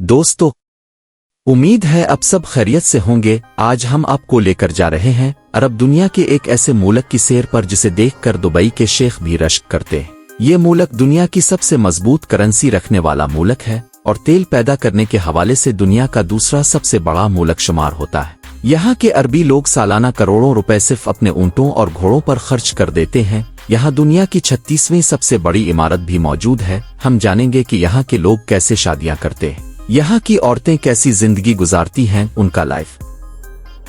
दोस्तों, उम्मीद है अब सब खैरियत से होंगे। आज हम आपको लेकर जा रहे हैं अरब दुनिया के एक ऐसे मुल्क की सैर पर जिसे देखकर दुबई के शेख भी रश्क करते हैं। ये मुल्क दुनिया की सबसे मजबूत करेंसी रखने वाला मुल्क है और तेल पैदा करने के हवाले से दुनिया का दूसरा सबसे बड़ा मुल्क शुमार होता है। यहाँ के अरबी लोग सालाना करोड़ों रुपए सिर्फ अपने ऊंटों और घोड़ों पर खर्च कर देते हैं। यहाँ दुनिया की 36वीं सबसे बड़ी इमारत भी मौजूद है। हम जानेंगे कि यहाँ के लोग कैसे शादियां करते हैं, यहाँ की औरतें कैसी जिंदगी गुजारती हैं, उनका लाइफ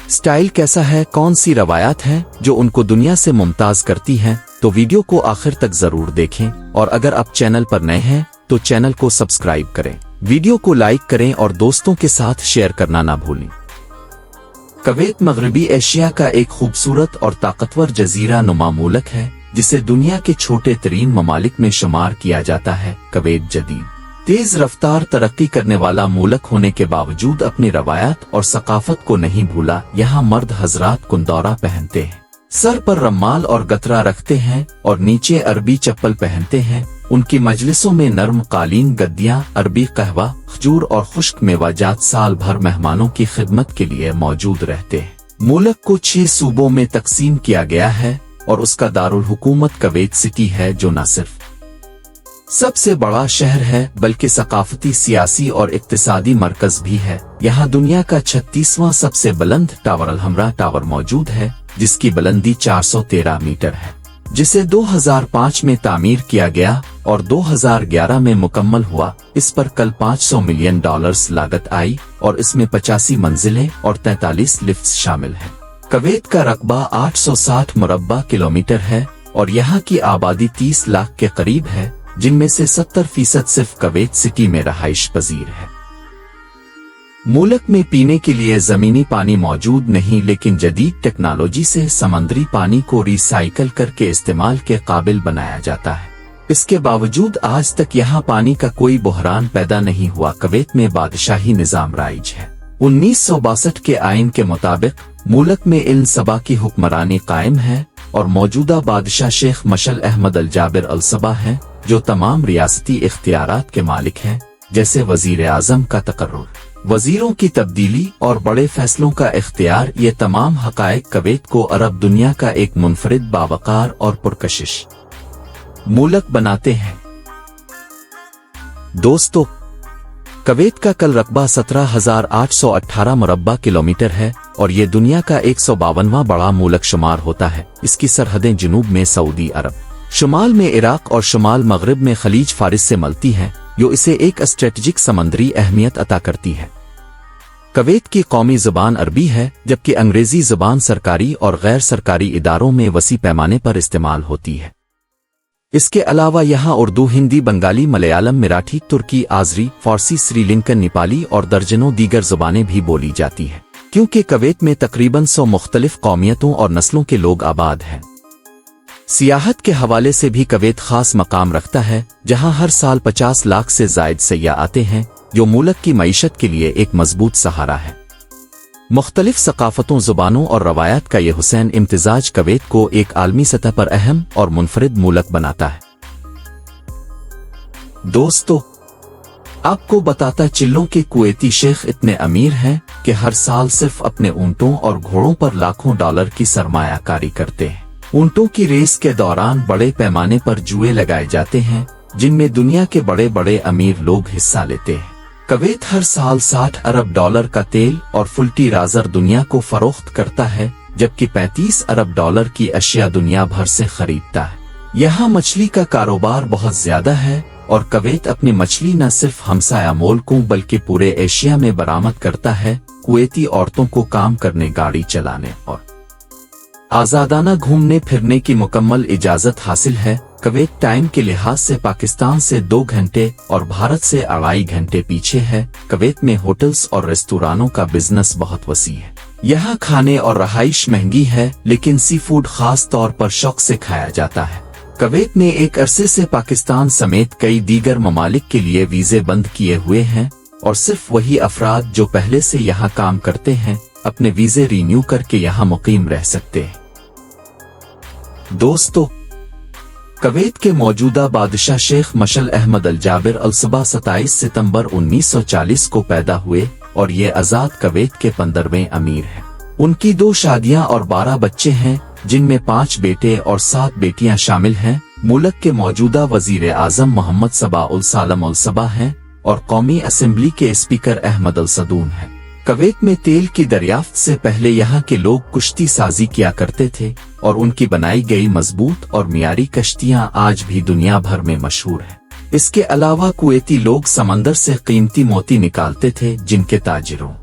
स्टाइल कैसा है, कौन सी रवायात हैं जो उनको दुनिया से मुमताज करती हैं। तो वीडियो को आखिर तक जरूर देखें और अगर आप चैनल पर नए हैं तो चैनल को सब्सक्राइब करें, वीडियो को लाइक करें और दोस्तों के साथ शेयर करना ना भूलें। कवैत मगरबी एशिया का एक खूबसूरत और ताकतवर जजीरा नुमा मुल्क है जिसे दुनिया के छोटे तरीन ममालिक में शुमार किया जाता है। कवैत जदीद तेज रफ्तार तरक्की करने वाला मुल्क होने के बावजूद अपनी रवायात और सकाफत को नहीं भूला। यहाँ मर्द हजरात कुंदौरा पहनते हैं, सर पर रम्माल और गतरा रखते हैं और नीचे अरबी चप्पल पहनते हैं। उनकी मजलिसों में नर्म कालीन गद्दियां, अरबी कहवा, खजूर और खुश्क मेवाजात साल भर मेहमानों की खिदमत के लिए मौजूद रहते हैं। मुल्क को 6 सूबों में तकसीम किया गया है और उसका दारुल हुकूमत कवैत सिटी है जो न सिर्फ सबसे बड़ा शहर है बल्कि सकाफती, सियासी और इक्तिसादी मरकज भी है। यहाँ दुनिया का 36वां सबसे बुलंद टावर अल हमरा टावर मौजूद है जिसकी बुलंदी 413 मीटर है, जिसे 2005 में तामीर किया गया और 2011 में मुकम्मल हुआ। इस पर कल $500 मिलियन लागत आई और इसमें 85 मंजिलें और 43 लिफ्ट्स शामिल हैं। कवैत का रकबा 860 मुरब्बा किलोमीटर है और यहाँ की आबादी 30 लाख के करीब है, जिनमें से 70% सिर्फ कवैत सिटी में रहाइश पजीर है। मुल्क में पीने के लिए जमीनी पानी मौजूद नहीं, लेकिन जदीद टेक्नोलॉजी से समंदरी पानी को रिसाइकल करके इस्तेमाल के काबिल बनाया जाता है। इसके बावजूद आज तक यहाँ पानी का कोई बहरान पैदा नहीं हुआ। कवैत में बादशाही निजाम राइज है। 1962 के आइन के मुताबिक मुल्क में इल्म सबा की हुक्मरानी कायम है और मौजूदा बादशाह शेख मशल अहमद अल जाबिर अल सबा है जो तमाम रियासती इख्तियारात के मालिक हैं, जैसे वजीर आजम का तकर्रुर, वजीरों की तब्दीली और बड़े फैसलों का इख्तियार। ये तमाम हकायक कवैत को अरब दुनिया का एक मुनफरिद, बावकार और पुरकशिश मुल्क बनाते हैं। दोस्तों, कवैत का कल रकबा 17,818 मुरब्बा किलोमीटर है और ये दुनिया का 152वां बड़ा मुल्क शुमार होता है। इसकी सरहदें जनूब में सऊदी अरब, शुमाल में इराक और शुमाल मगरिब में खलीज फारिस से मिलती हैं, जो इसे एक स्ट्रेटजिक समंदरी अहमियत अता करती है। कवैत की कौमी ज़ुबान अरबी है जबकि अंग्रेजी ज़ुबान सरकारी और गैर सरकारी इदारों में वसी पैमाने पर इस्तेमाल होती है। इसके अलावा यहाँ उर्दू, हिंदी, बंगाली, मलयालम, मराठी, तुर्की, आजरी, फारसी, श्रीलंकन, नेपाली और दर्जनों दीगर ज़ुबानें भी बोली जाती हैं। क्योंकि कवैत में तकरीबन 100 मुख्तलिफ कौमियतों और नस्लों के लोग आबाद हैं। सियाहत के हवाले से भी कवैत खास मकाम रखता है, जहां हर साल 50 लाख से जायद सयाह आते हैं, जो मुल्क की मईशत के लिए एक मजबूत सहारा है। मुख्तलिफ सकाफतों, जुबानों और रवायात का ये हुसैन इम्तिजाज कवैत को एक आलमी सतह पर अहम और मुनफरिद मुल्क बनाता है। दोस्तों, आपको बताता चिल्लों के कुवैती शेख इतने अमीर हैं कि हर साल सिर्फ अपने ऊंटों और घोड़ों पर लाखों डॉलर की सरमायाकारी करते हैं। ऊंटों की रेस के दौरान बड़े पैमाने पर जुए लगाए जाते हैं जिनमें दुनिया के बड़े बड़े अमीर लोग हिस्सा लेते हैं। कवैत हर साल $60 अरब का तेल और फुल्टी राजर दुनिया को फरोख्त करता है, जबकि $35 अरब की अशिया दुनिया भर से खरीदता है। यहाँ मछली का कारोबार बहुत ज्यादा है और कवैत अपनी मछली न सिर्फ हमसाया मुल्कों बल्कि पूरे एशिया में बरामद करता है। कुवैती औरतों को काम करने, गाड़ी चलाने और आजादाना घूमने फिरने की मुकम्मल इजाजत हासिल है। कवैत टाइम के लिहाज से पाकिस्तान से 2 घंटे और भारत से 2.5 घंटे पीछे है। कवैत में होटल्स और रेस्तोरानों का बिजनेस बहुत वसी है। यहाँ खाने और रहाइश महंगी है, लेकिन सी फूड खास तौर पर शौक से खाया जाता है। कवैत ने एक अरसे से पाकिस्तान समेत कई दीगर ममालिक के लिए वीजे बंद किए हुए हैं और सिर्फ वही अफराद जो पहले से यहाँ काम करते हैं अपने वीजे रिन्यू करके यहाँ मुकीम रह सकते हैं। दोस्तों, कवैत के मौजूदा बादशाह शेख मशल अहमद अल जाबिर अल सबा 27 सितंबर 1940 को पैदा हुए और ये आज़ाद कवैत के 15वें अमीर हैं। उनकी 2 शादियां और 12 बच्चे हैं, जिनमें 5 बेटे और 7 बेटियां शामिल हैं। मुल्क के मौजूदा वजीर आजम मोहम्मद सबा उल सालम उल सबा हैं और कौमी असेंबली के स्पीकर अहमद अल सदून हैं। कवैत में तेल की दरियाफ्त से पहले यहाँ के लोग कुश्ती साजी किया करते थे और उनकी बनाई गई मजबूत और मियारी कश्तियाँ आज भी दुनिया भर में मशहूर हैं। इसके अलावा कुवैती लोग समंदर से कीमती मोती निकालते थे, जिनके ताजिरों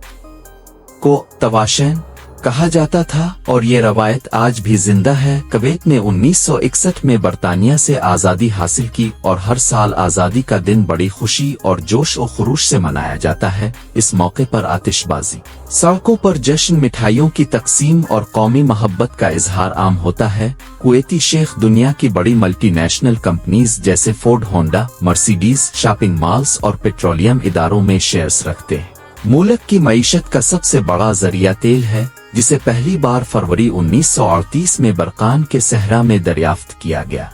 को तवाशैन कहा जाता था और ये रवायत आज भी जिंदा है। कवैत ने 1961 में बरतानिया से आज़ादी हासिल की और हर साल आज़ादी का दिन बड़ी खुशी और जोश और खरूश से मनाया जाता है। इस मौके पर आतिशबाजी, सड़कों पर जश्न, मिठाइयों की तकसीम और कौमी मोहब्बत का इजहार आम होता है। कुवैती शेख दुनिया की बड़ी मल्टीनेशनल कंपनीज जैसे Ford, Honda, Mercedes, shopping malls और पेट्रोलियम इदारों में शेयर्स रखते हैं। मुल्क की मईशत का सबसे बड़ा जरिया तेल है, जिसे पहली बार फरवरी 1938 में बरकान के सहरा में दरियाफ्त किया गया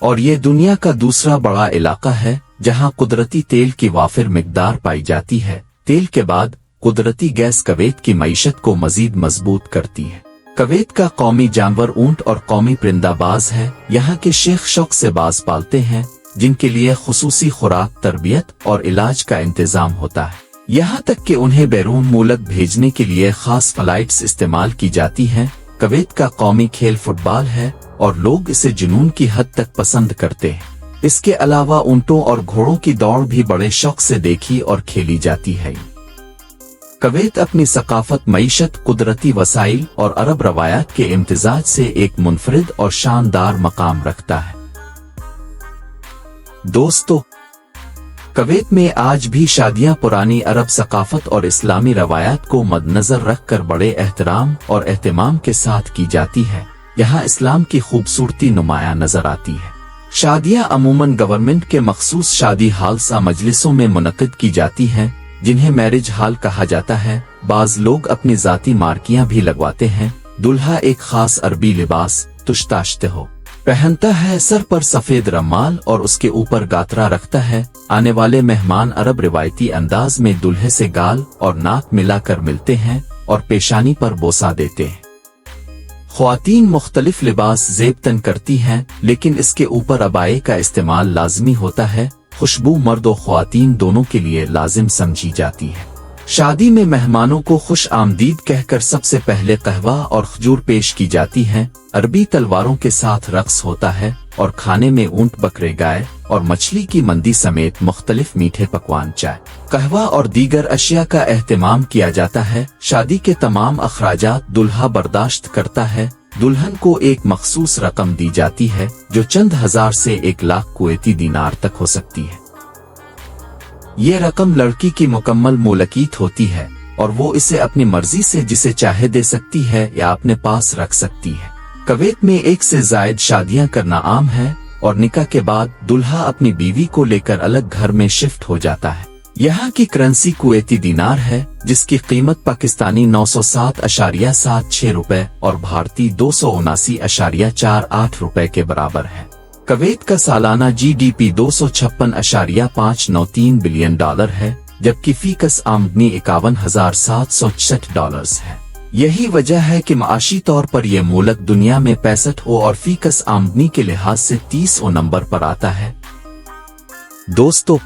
और ये दुनिया का दूसरा बड़ा इलाका है जहां कुदरती तेल की वाफिर मिकदार पाई जाती है। तेल के बाद कुदरती गैस कवैत की मईशत को मजीद मजबूत करती है। कवैत का कौमी जानवर ऊंट और कौमी परिंदा बाज है। यहाँ के शेख शौक से बाज पालते हैं, जिनके लिए खुसूसी खुराक, तरबियत और इलाज का इंतजाम होता है। यहाँ तक कि उन्हें बैरून मुल्क भेजने के लिए खास फ्लाइट्स इस्तेमाल की जाती हैं। कवैत का कौमी खेल फुटबॉल है और लोग इसे जुनून की हद तक पसंद करते हैं। इसके अलावा ऊंटों और घोड़ों की दौड़ भी बड़े शौक से देखी और खेली जाती है। कवैत अपनी सकाफत, मईशत, कुदरती वसाइल और अरब रवायात के इम्तिजाज से एक मुनफरिद और शानदार मकाम रखता है। दोस्तों, कवैत में आज भी शादियां पुरानी अरब सकाफत और इस्लामी रवायात को मद्देनजर रखकर बड़े एहतराम और एहतमाम के साथ की जाती है। यहाँ इस्लाम की खूबसूरती नुमायां नजर आती है। शादियां अमूमन गवर्नमेंट के मखसूस शादी हाल सा मजलिसों में मुनक्किद की जाती हैं, जिन्हें मैरिज हाल कहा जाता है। बाज लोग अपनी जाती मार्कियां भी लगवाते हैं। दुल्हा एक खास अरबी लिबास तुश्ताश्ते हो पहनता है, सर पर सफेद रमाल और उसके ऊपर गातरा रखता है। आने वाले मेहमान अरब रिवायती अंदाज में दुल्हे से गाल और नाक मिलाकर मिलते हैं और पेशानी पर बोसा देते हैं। ख्वातीन मुख्तलिफ लिबास ज़ेब तन करती हैं, लेकिन इसके ऊपर अबाए का इस्तेमाल लाजमी होता है। खुशबू मर्द और ख्वातीन दोनों के लिए लाजिम समझी जाती है। शादी में मेहमानों को खुश आमदीद कहकर सबसे पहले कहवा और खजूर पेश की जाती हैं। अरबी तलवारों के साथ रक्स होता है और खाने में ऊंट, बकरे, गाय और मछली की मंदी समेत मुख्तलिफ मीठे पकवान, चाय, कहवा और दीगर अशिया का एहतमाम किया जाता है। शादी के तमाम अखराजात दुल्हा बर्दाश्त करता है। दुल्हन को एक मखसूस रकम दी जाती है जो चंद हजार से 1 लाख कुवैती दीनार तक हो सकती है। ये रकम लड़की की मुकम्मल मुलकीत होती है और वो इसे अपनी मर्जी से जिसे चाहे दे सकती है या अपने पास रख सकती है। कवैत में 1 से ज़ायद शादियां करना आम है और निकाह के बाद दुल्हा अपनी बीवी को लेकर अलग घर में शिफ्ट हो जाता है। यहाँ की करेंसी कुवैती दीनार है, जिसकी कीमत पाकिस्तानी 907.76 रुपए और भारतीय 279.48 रुपए के बराबर है। कवैत का सालाना GDP $256.593 बिलियन है, जबकि फीकस आमदनी $51,766 है। यही वजह है कि माशी तौर पर यह मुल्क दुनिया में 65 और फीकस आमदनी के लिहाज से 30 नंबर पर आता है। दोस्तों,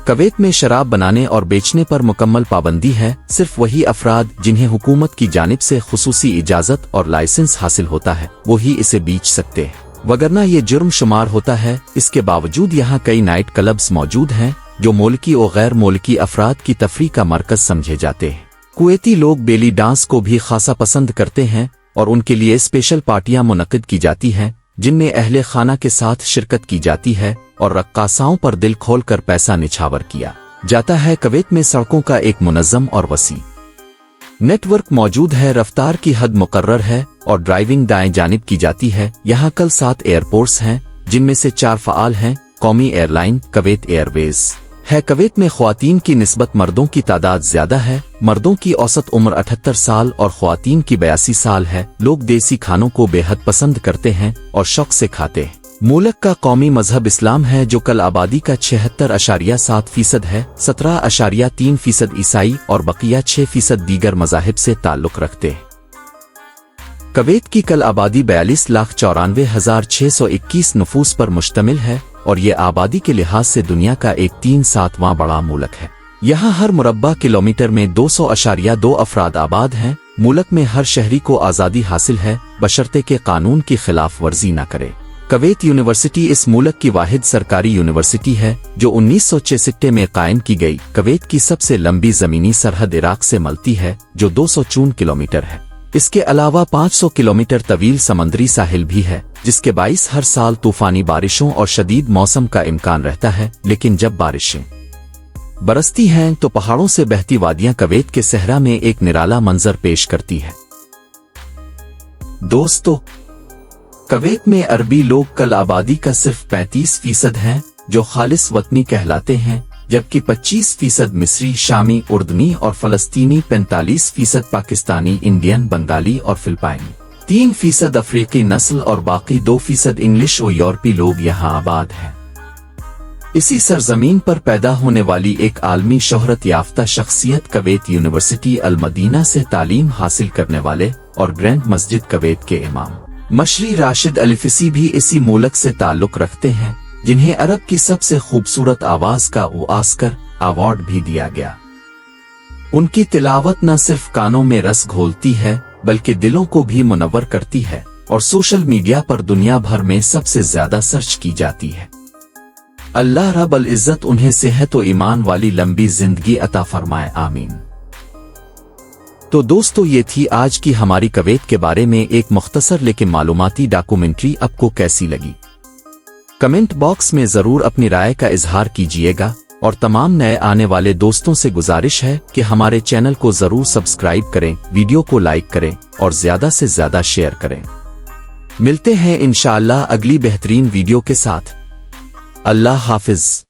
कवैत में शराब बनाने और बेचने पर मुकम्मल पाबंदी है। सिर्फ वही अफराद जिन्हें हुकूमत की जानिब से खुसूसी इजाजत और लाइसेंस हासिल होता है वो ही इसे बेच सकते हैं, वगरना ये जुर्म शुमार होता है। इसके बावजूद यहाँ कई नाइट क्लब्स मौजूद हैं जो मुल्की और गैर मुल्की अफराद की तफरीह का मरकज समझे जाते हैं। कुवैती लोग बेली डांस को भी खासा पसंद करते हैं और उनके लिए स्पेशल पार्टियां मुनक्किद की जाती हैं, जिनमें अहले खाना के साथ शिरकत की जाती है और रक्कासाओं पर दिल खोलकर पैसा निछावर किया जाता है। कवैत में सड़कों का एक मुनज़्ज़म और वसी नेटवर्क मौजूद है। रफ्तार की हद मुकर्रर है और ड्राइविंग दाएं जानिब की जाती है। यहाँ कल 7 एयरपोर्ट्स हैं, जिनमें से 4 फ़आल हैं। कौमी एयरलाइन कवैत एयरवेज है। कुवैत में ख्वातीन की निस्बत मर्दों की तादाद ज्यादा है। मर्दों की औसत उम्र 78 साल और ख्वातीन की 82 साल है। लोग देसी खानों को बेहद पसंद करते हैं और शौक से खाते हैं। मुल्क का कौमी मजहब इस्लाम है, जो कल आबादी का 76.7% है। 17.3% ईसाई और बकिया 6% दीगर मजाहिब से ताल्लुक रखते हैं। कुवैत की कल आबादी 42,94,621 नफूस पर मुश्तमिल है और ये आबादी के लिहाज से दुनिया का एक 3/7वां बड़ा मुल्क है। यहाँ हर मुरब्बा किलोमीटर में 200.2 अफराद आबाद हैं। मुल्क में हर शहरी को आज़ादी हासिल है, बशर्ते के कानून की खिलाफ वर्जी न करे। कुवैत यूनिवर्सिटी इस मुल्क की वाहिद सरकारी यूनिवर्सिटी है जो 1966 में कायम की गई। कुवैत की सबसे लंबी जमीनी सरहद इराक से मिलती है, जो 254 किलोमीटर है। इसके अलावा 500 किलोमीटर तवील समंदरी साहिल भी है, जिसके बाइस हर साल तूफानी बारिशों और शदीद मौसम का इम्कान रहता है। लेकिन जब बारिशें बरसती हैं तो पहाड़ों से बहती वादियां कुवैत के सहरा में एक निराला मंजर पेश करती है। दोस्तों, कुवैत में अरबी लोग कल आबादी का सिर्फ 35% हैं, जो खालिस वतनी कहलाते हैं, जबकि 25% मिस्री, शामी, उर्दनी और फलस्तीनी, 45% पाकिस्तानी, इंडियन, बंगाली और फिलिपाइनी, 3% अफ्रीकी नस्ल और बाकी 2% इंग्लिश और यूरोपी लोग यहाँ आबाद हैं। इसी सरजमीन पर पैदा होने वाली एक आलमी शोहरत याफ्ता शख्सियत कुवैत यूनिवर्सिटी अल मदीना से तालीम हासिल करने वाले और ग्रैंड मस्जिद कुवैत के इमाम मशरी राशिद अल-फिसी भी इसी मुल्क से ताल्लुक रखते हैं, जिन्हें अरब की सबसे खूबसूरत आवाज का ऑस्कर अवार्ड भी दिया गया। उनकी तिलावत न सिर्फ कानों में रस घोलती है बल्कि दिलों को भी मुनव्वर करती है और सोशल मीडिया पर दुनिया भर में सबसे ज्यादा सर्च की जाती है। अल्लाह रब्बुल इज्जत उन्हें सेहत और ईमान वाली लंबी जिंदगी अता फरमाए, आमीन। तो दोस्तों, ये थी आज की हमारी कुवैत के बारे में एक मुख्तसर लेकिन मालूमाती डॉक्यूमेंट्री। आपको कैसी लगी? कमेंट बॉक्स में जरूर अपनी राय का इजहार कीजिएगा और तमाम नए आने वाले दोस्तों से गुजारिश है कि हमारे चैनल को जरूर सब्सक्राइब करें, वीडियो को लाइक करें और ज्यादा से ज्यादा शेयर करें। मिलते हैं इंशाअल्लाह अगली बेहतरीन वीडियो के साथ। अल्लाह हाफिज।